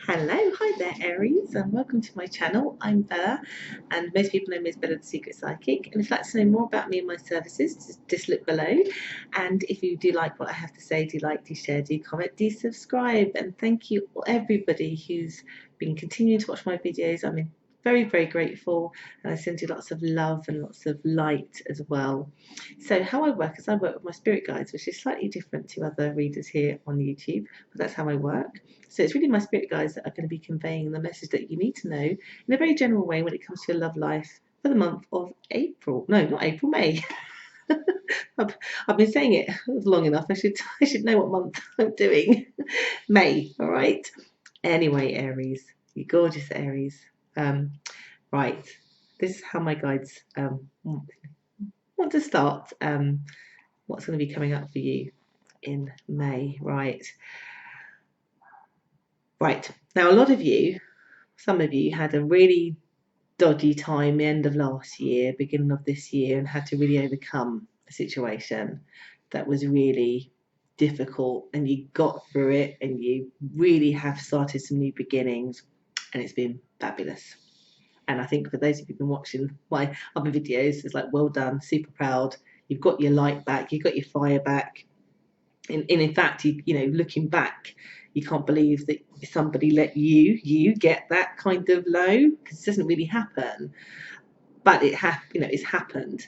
Hello, hi there Aries, and welcome to my channel. I'm Bella, and most people know me as Bella the Secret Psychic. And if you'd like to know more about me and my services, just look below. And if you do like what I have to say, do like, do share, do comment, do subscribe. And thank you everybody who's been continuing to watch my videos. I'm very, very grateful, and I send you lots of love and lots of light as well. So how I work is I work with my spirit guides, which is slightly different to other readers here on YouTube, but that's how I work. So it's really my spirit guides that are going to be conveying the message that you need to know in a very general way when it comes to your love life for the month of April. No, not April, May. I've been saying it long enough. I should know what month I'm doing. May, all right. Anyway, Aries, you gorgeous Aries. Right, this is how my guides want to start. What's going to be coming up for you in May, right? Right, now a lot of you, some of you had a really dodgy time the end of last year, beginning of this year, and had to really overcome a situation that was really difficult, and you got through it and you really have started some new beginnings, and it's been fabulous. And I think for those of you who've been watching my other videos, it's like, well done, super proud. You've got your light back, you've got your fire back. And in fact, you know, looking back, you can't believe that somebody let you get that kind of low, because it doesn't really happen. But it's happened.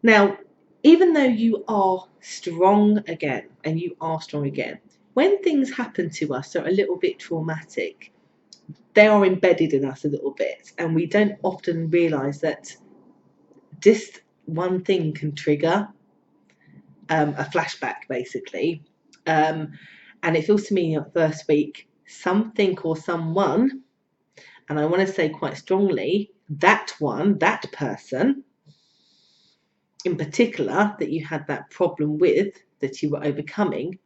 Now, even though you are strong again, and you are strong again, when things happen to us that are a little bit traumatic, they are embedded in us a little bit, and we don't often realize that just one thing can trigger a flashback, basically. And it feels to me at first week, something or someone, and I want to say quite strongly, that person in particular that you had that problem with, that you were overcoming,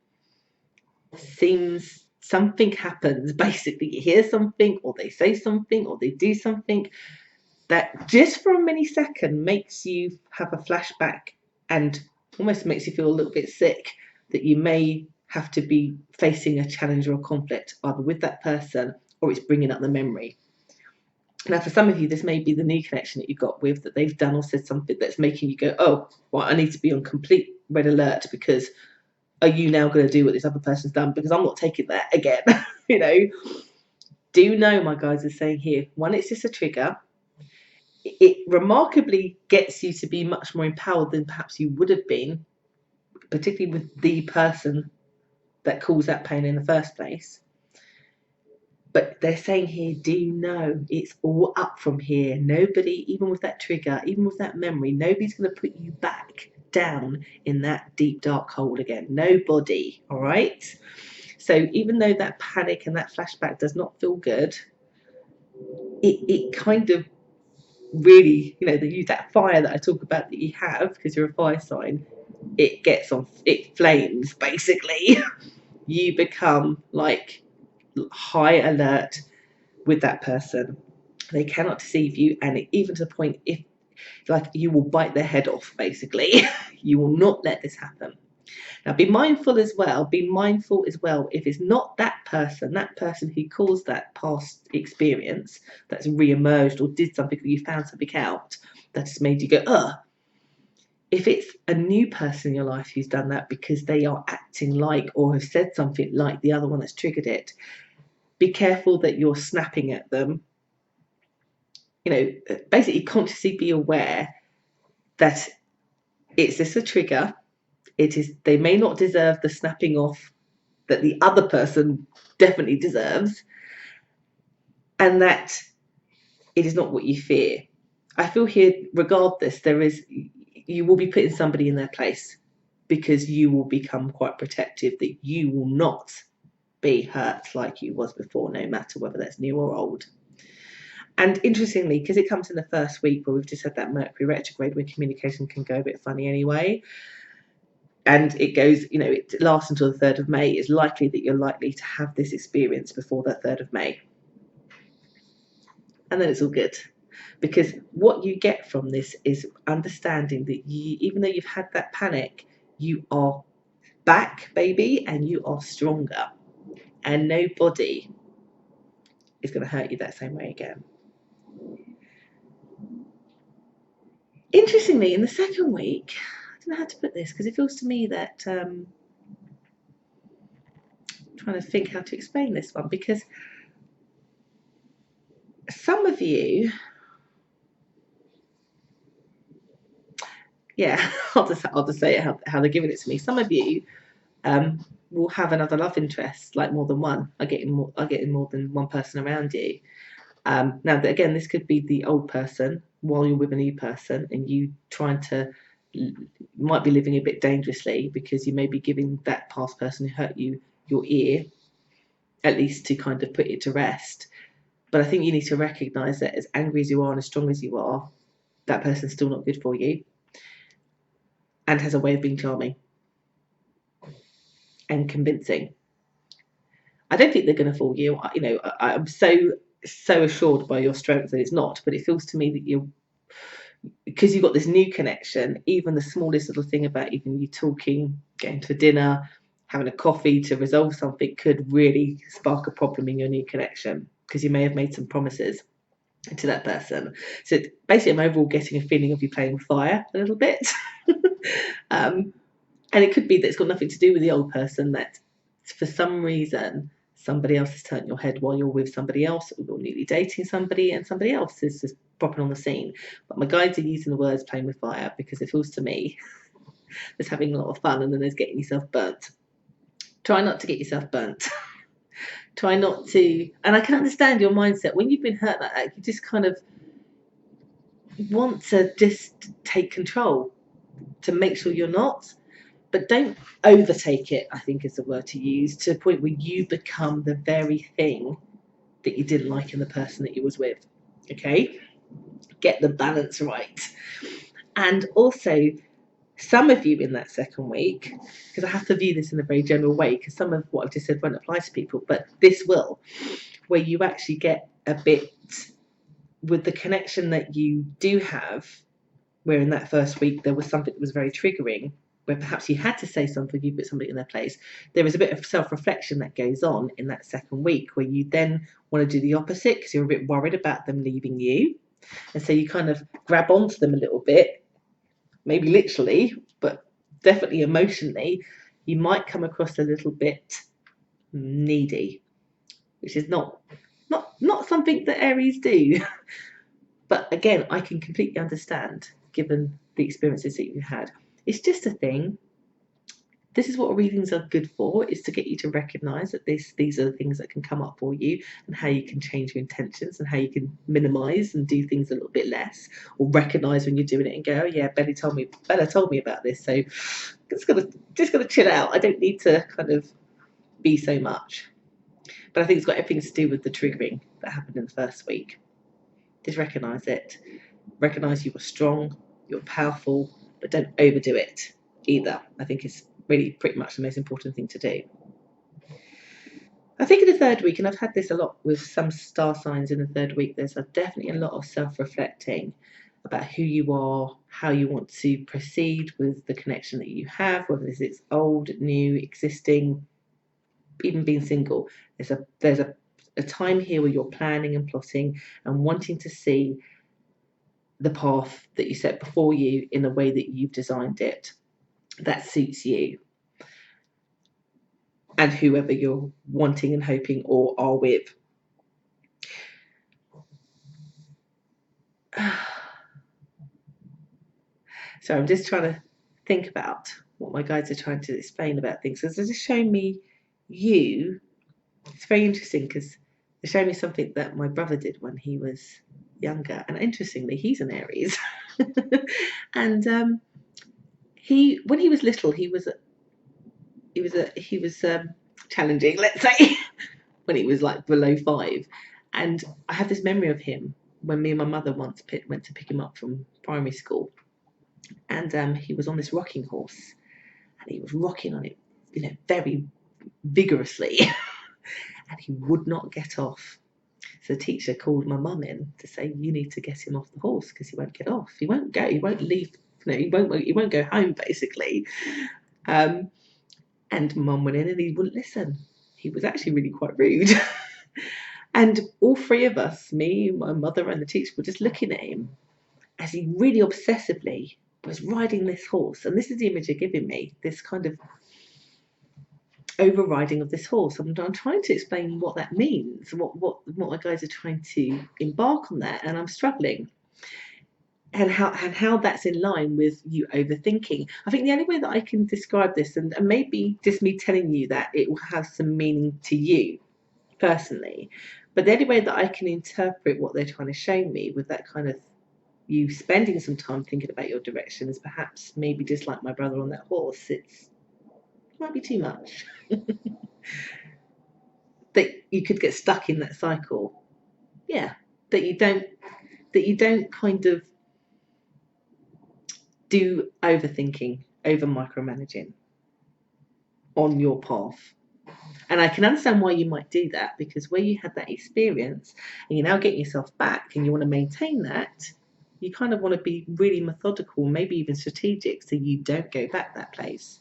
seems something happens. Basically, you hear something, or they say something, or they do something that just for a millisecond makes you have a flashback and almost makes you feel a little bit sick, that you may have to be facing a challenge or a conflict either with that person, or it's bringing up the memory. Now, for some of you, this may be the new connection that you got with, that they've done or said something that's making you go, oh, well, I need to be on complete red alert, because are you now going to do what this other person's done? Because I'm not taking that again. You know, do know, my guys are saying here, one, it's just a trigger. It remarkably gets you to be much more empowered than perhaps you would have been, particularly with the person that caused that pain in the first place. But they're saying here, do know it's all up from here. Nobody, even with that trigger, even with that memory, nobody's going to put you back down in that deep, dark hole again. Nobody, all right? So even though that panic and that flashback does not feel good, it kind of really, you know, that fire that I talk about that you have, because you're a fire sign, it gets on, it flames, basically. You become like high alert with that person. They cannot deceive you, and even to the point, if like, you will bite their head off, basically. You will not let this happen. Now, be mindful as well if it's not that person who caused that past experience that's re-emerged or did something, that you found something out that has made you go, ugh. If it's a new person in your life who's done that because they are acting like, or have said something like the other one that's triggered it, be careful that you're snapping at them. You know, basically consciously be aware that it's just a trigger. It is, they may not deserve the snapping off that the other person definitely deserves, and that it is not what you fear. I feel here, regardless, you will be putting somebody in their place, because you will become quite protective, that you will not be hurt like you was before, no matter whether that's new or old. And interestingly, because it comes in the first week where we've just had that Mercury retrograde, where communication can go a bit funny anyway, and it goes, you know, it lasts until the 3rd of May, it's likely that you're likely to have this experience before the 3rd of May. And then it's all good, because what you get from this is understanding that you, even though you've had that panic, you are back, baby, and you are stronger. And nobody is going to hurt you that same way again. Interestingly, in the second week, I don't know how to put this because it feels to me that I'm trying to think how to explain this one, because some of you, yeah, I'll just say it how they're giving it to me. Some of you will have another love interest, like more than one. I get in more than one person around you. Now, again, this could be the old person while you're with a new person, and you might be living a bit dangerously because you may be giving that past person who hurt you your ear, at least to kind of put it to rest. But I think you need to recognise that as angry as you are and as strong as you are, that person's still not good for you and has a way of being charming and convincing. I don't think they're going to fool you. I'm so assured by your strength that it's not, but it feels to me that because you've got this new connection, even the smallest little thing about even you talking, going to dinner, having a coffee to resolve something could really spark a problem in your new connection, because you may have made some promises to that person. So basically, I'm overall getting a feeling of you playing with fire a little bit. And it could be that it's got nothing to do with the old person, that for some reason somebody else has turned your head while you're with somebody else, or you're newly dating somebody and somebody else is just popping on the scene. But my guides are using the words playing with fire because it feels to me there's having a lot of fun and then there's getting yourself burnt. Try not to get yourself burnt. Try not to, and I can understand your mindset. When you've been hurt like that, you just kind of want to just take control to make sure you're not. But don't overtake it, I think is the word to use, to the point where you become the very thing that you didn't like in the person that you was with. Okay? Get the balance right. And also, some of you in that second week, because I have to view this in a very general way, because some of what I've just said won't apply to people, but this will, where you actually get a bit with the connection that you do have, where in that first week there was something that was very triggering, where perhaps you had to say something, you put somebody in their place. There is a bit of self-reflection that goes on in that second week, where you then want to do the opposite because you're a bit worried about them leaving you. And so you kind of grab onto them a little bit, maybe literally, but definitely emotionally. You might come across a little bit needy, which is not something that Aries do. But again, I can completely understand, given the experiences that you've had. It's just a thing. This is what readings are good for, is to get you to recognise that these are the things that can come up for you, and how you can change your intentions, and how you can minimise and do things a little bit less, or recognise when you're doing it and go, oh yeah, Bella told me about this, so just gotta chill out. I don't need to kind of be so much. But I think it's got everything to do with the triggering that happened in the first week. Just recognise it. Recognise you were strong, you're powerful, but don't overdo it either. I think it's really pretty much the most important thing to do. I think in the third week, and I've had this a lot with some star signs in the third week, there's definitely a lot of self-reflecting about who you are, how you want to proceed with the connection that you have, whether this is old, new, existing, even being single. There's a time here where you're planning and plotting and wanting to see the path that you set before you in the way that you've designed it that suits you and whoever you're wanting and hoping or are with. So I'm just trying to think about what my guides are trying to explain about things. So they're just showing me you. It's very interesting because they're showing me something that my brother did when he was younger, and interestingly, he's an Aries. And when he was little, he was challenging, let's say, when he was like below 5. And I have this memory of him when me and my mother once went to pick him up from primary school, and he was on this rocking horse, and he was rocking on it, very vigorously, and he would not get off. So the teacher called my mum in to say, you need to get him off the horse because he won't get off. He won't go. He won't leave. He won't go home, basically. And mum went in and he wouldn't listen. He was actually really quite rude. And all three of us, me, my mother and the teacher, were just looking at him as he really obsessively was riding this horse. And this is the image you're giving me, this kind of overriding of this horse. I'm trying to explain what that means, what my guys are trying to embark on that, and I'm struggling. And how that's in line with you overthinking. I think the only way that I can describe this, and maybe just me telling you that it will have some meaning to you personally, but the only way that I can interpret what they're trying to show me with that kind of you spending some time thinking about your direction is perhaps maybe just like my brother on that horse. It might be too much. That you could get stuck in that cycle. Yeah, that you don't kind of do overthinking, over micromanaging on your path. And I can understand why you might do that, because where you had that experience and you're now getting yourself back and you want to maintain that, you kind of want to be really methodical, maybe even strategic, so you don't go back that place.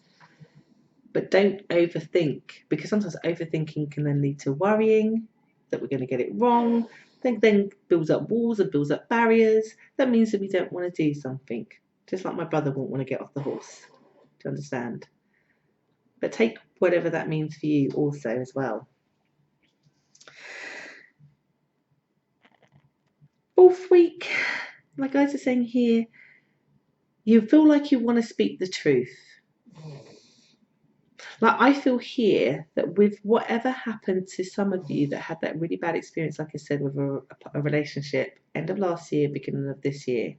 But don't overthink, because sometimes overthinking can then lead to worrying that we're going to get it wrong. Then builds up walls and builds up barriers. That means that we don't want to do something. Just like my brother won't want to get off the horse. Do you understand? But take whatever that means for you also as well. Fourth week, my guys are saying here, you feel like you want to speak the truth. Like, I feel here that with whatever happened to some of you that had that really bad experience, like I said, with a relationship, end of last year, beginning of this year,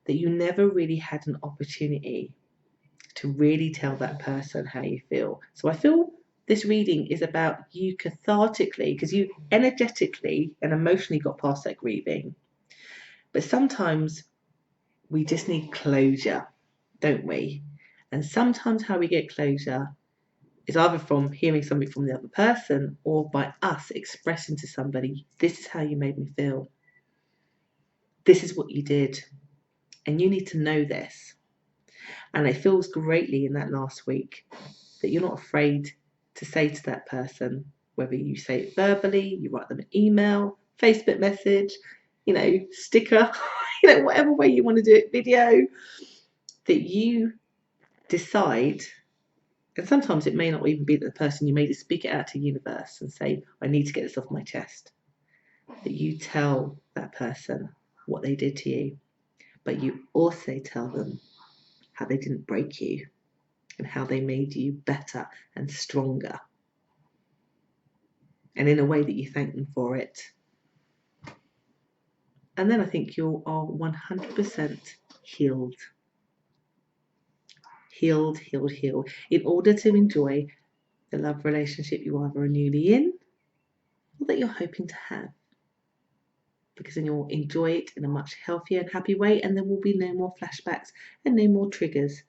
that you never really had an opportunity to really tell that person how you feel. So I feel this reading is about you cathartically, because you energetically and emotionally got past that grieving. But sometimes we just need closure, don't we? And sometimes how we get closure is either from hearing something from the other person or by us expressing to somebody, this is how you made me feel. This is what you did. And you need to know this. And it feels greatly in that last week that you're not afraid to say to that person, whether you say it verbally, you write them an email, Facebook message, sticker, whatever way you want to do it, video, that you decide. And sometimes it may not even be that the person, you may just speak it out to the universe and say, I need to get this off my chest. That you tell that person what they did to you, but you also tell them how they didn't break you and how they made you better and stronger. And in a way that you thank them for it. And then I think you are 100% healed. Healed. In order to enjoy the love relationship you either are newly in or that you're hoping to have. Because then you'll enjoy it in a much healthier and happy way, and there will be no more flashbacks and no more triggers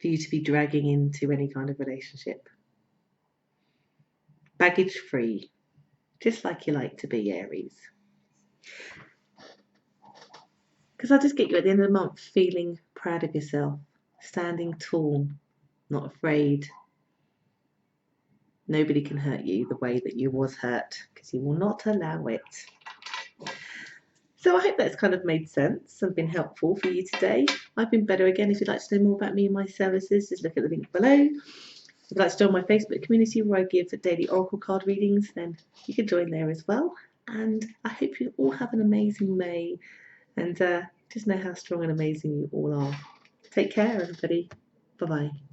for you to be dragging into any kind of relationship. Baggage free, just like you like to be, Aries. Because I just get you at the end of the month feeling proud of yourself, standing tall, not afraid. Nobody can hurt you the way that you was hurt, because you will not allow it. So I hope that's kind of made sense and been helpful for you today. I've been better again. If you'd like to know more about me and my services, just look at the link below. If you'd like to join my Facebook community where I give daily oracle card readings, then you can join there as well. And I hope you all have an amazing May, and just know how strong and amazing you all are. Take care, everybody. Bye-bye.